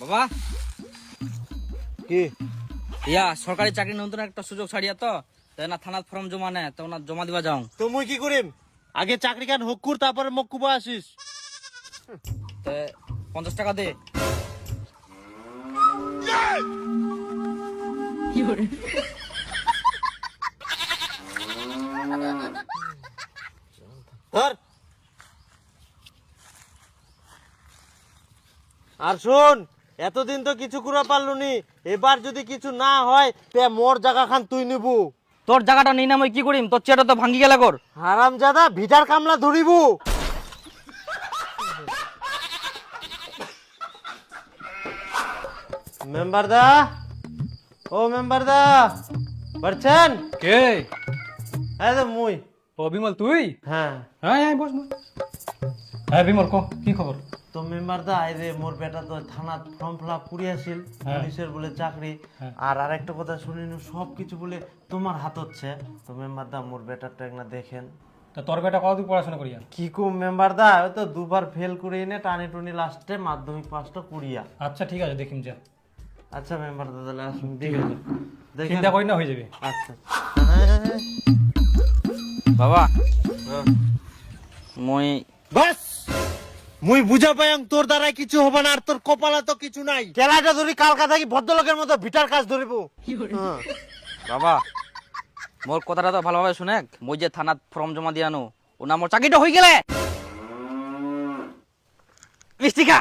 বাবা কি ইয়া সরকারি চাকরি নতুন একটা সুযোগ ছাড়িয়া তো তাই না থানাত ফর্ম জমা নেয় তো না জমা দিবা যাও তো মুই কি করিম আগে চাকরি কান হকুর তারপরে মক্কুবা আসিস 50 টাকা দে। ধর আর শোন এতদিন তো কিছু করে পারলুনি, এবার যদি কিছু না হয় তে মোর জায়গা খান তুই নিবু। তোর জায়গাটা নেই না মই কি করিম, তোর চেয়ারটা তো ভাঙ্গি গেলা কর। হারামজাদা ভিটার কামলা ধরিবু। মেম্বার দা, ও মেম্বার দা পারছেন কে? এই তো মুই। ও বিমল তুই? হ্যাঁ হ্যাঁ হ্যাঁ বস বস। হ্যাঁ বিমল কো কি খবর? তো মেম্বার দা এই যে মোর বেটা তো থানা ফর্ম ফিল আপ করিয়াছিল, হ্যাঁ। পুলিশের বলে চাকরি। হ্যাঁ। আর আরেকটা কথা শুনিনি সব কিছু বলে তোমার হাত হচ্ছে। তো মেম্বার দা মোর বেটারটা একনা দেখেন। তা তোর বেটা কতদূর পড়াশোনা করিয়া? কি কম মেম্বার দা, ওই তো দুবার ফেল করে এনে টানি টুনি লাস্টে মাধ্যমিক পাসটা করিয়া। আচ্ছা ঠিক আছে দেখিম যা। আচ্ছা মেম্বার দা তাহলে আসুন দেখেন দেখেন। চিন্তা করি না হয়ে যাবে। আচ্ছা বাবা মই বাস মুই বুঝা পাইং তোর দ্বারাই কিছু হবে না, আর তোর কপালে তো কিছু নাই। খেলাটা ধরি কালকা থাকি ভদ্রলোকের মতো ভিটার কাজ ধরিব। হ্যাঁ। বাবা মোর কথাটা তো ভালোভাবে শুনে, মই যে থানাত ফর্ম জমা দিয়ানো ও না মোর চাকরিটা হয়ে গেলে মিষ্টি খা।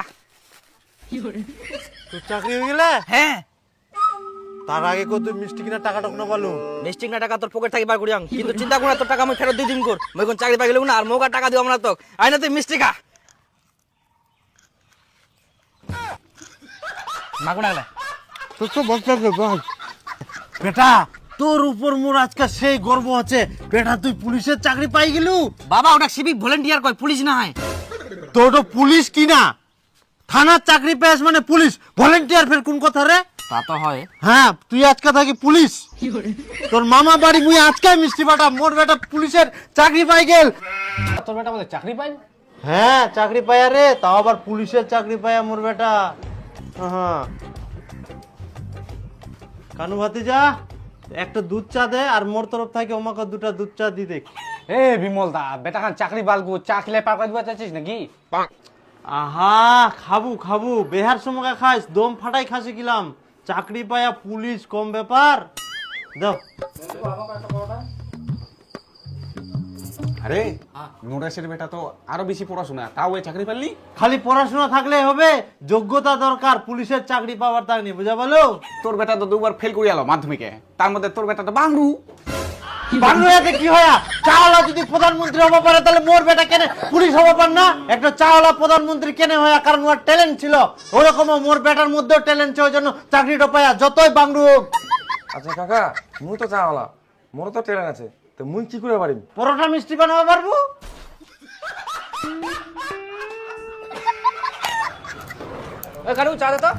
তোর চাকরি হয়ে গেলে হ্যাঁ তার আগে কত মিষ্টি কিনা টাকা টক না পালু। মিষ্টি না টাকা তোর পকেট থাকি বার করিয়াম, কিন্তু চিন্তা করে তোর টাকা আমি ফেরত দিয়ে দিন কর। মই কোন চাকরি পাই গেলাম না আর মৌকা টাকা দিও আমরা তো আই না তুই মিষ্টি খা। মাগুনা গেলে তোর তো বলতে বেটা তোর উপর মোর আজকে সেই গর্ব আছে। বেটা তুই পুলিশের চাকরি পাই গেলু। বাবা ওটা সিভিক ভলেন্টিয়ার কয়, পুলিশ না হয়। তোর তো পুলিশ কিনা থানার চাকরি পেয়েছ মানে পুলিশ ভলেন্টিয়ার ফের কোন কথা রে? তা তো হয়। হ্যাঁ তুই আজকে থাকি পুলিশ। তোর মামা বাড়ি মুই আজকে মিষ্টি বাটা মোর বেটা পুলিশের চাকরি পাই গেল। তোর বেটা আমাদের চাকরি পাই? হ্যাঁ চাকরি পায়া রে, তাও আবার পুলিশের চাকরি পায়া মোর বেটা। হ্যাঁ কানু ভাতিজা একটা দুধ চা দে, আর মোর তরফ থেকে আমাকে দুটা দুধ চা দি দেখ। এ বিমল দা বেটা খান চাকরি বালগু চা খেলে পার করে দিবা চাচ্ছিস নাকি? আহা খাবু খাবু বেহার সময় খাইস দম ফাটাই খাসি কিলাম। চাকরি পায়া পুলিশ কম ব্যাপার দাও। আরে নুরেশের বেটা তো আরো বেশি পড়াশোনা, তাও ওই চাকরি পারলি? খালি পড়াশোনা থাকলে হবে, যোগ্যতা দরকার পুলিশের চাকরি পাওয়ার তাক নেই, বুঝা বলো? তোর বেটা তো দুবার ফেল করে গেল মাধ্যমিকে, তার মধ্যে তোর বেটা তো বাংলু। বাংলাতে কি হয়? চাওয়ালা যদি প্রধানমন্ত্রী হবা পারে তাহলে মোর বেটা কেন পুলিশ হবা পার না? একটা চাওয়ালা প্রধানমন্ত্রী কেন হয়? কারণ ওর ট্যালেন্ট ছিল, ওরকম মোর বেটার মধ্যেও ট্যালেন্ট ছিল, ওই জন্য চাকরিটা পায়া যতই বাংলু হোক। আচ্ছা কাকা, মুই তো চাওয়ালা, মোর তো ট্রেন আছে, তো মুই কি করে পারিম? পরোটা মিষ্টি বানাবো পারবো। কারু চা দে তো।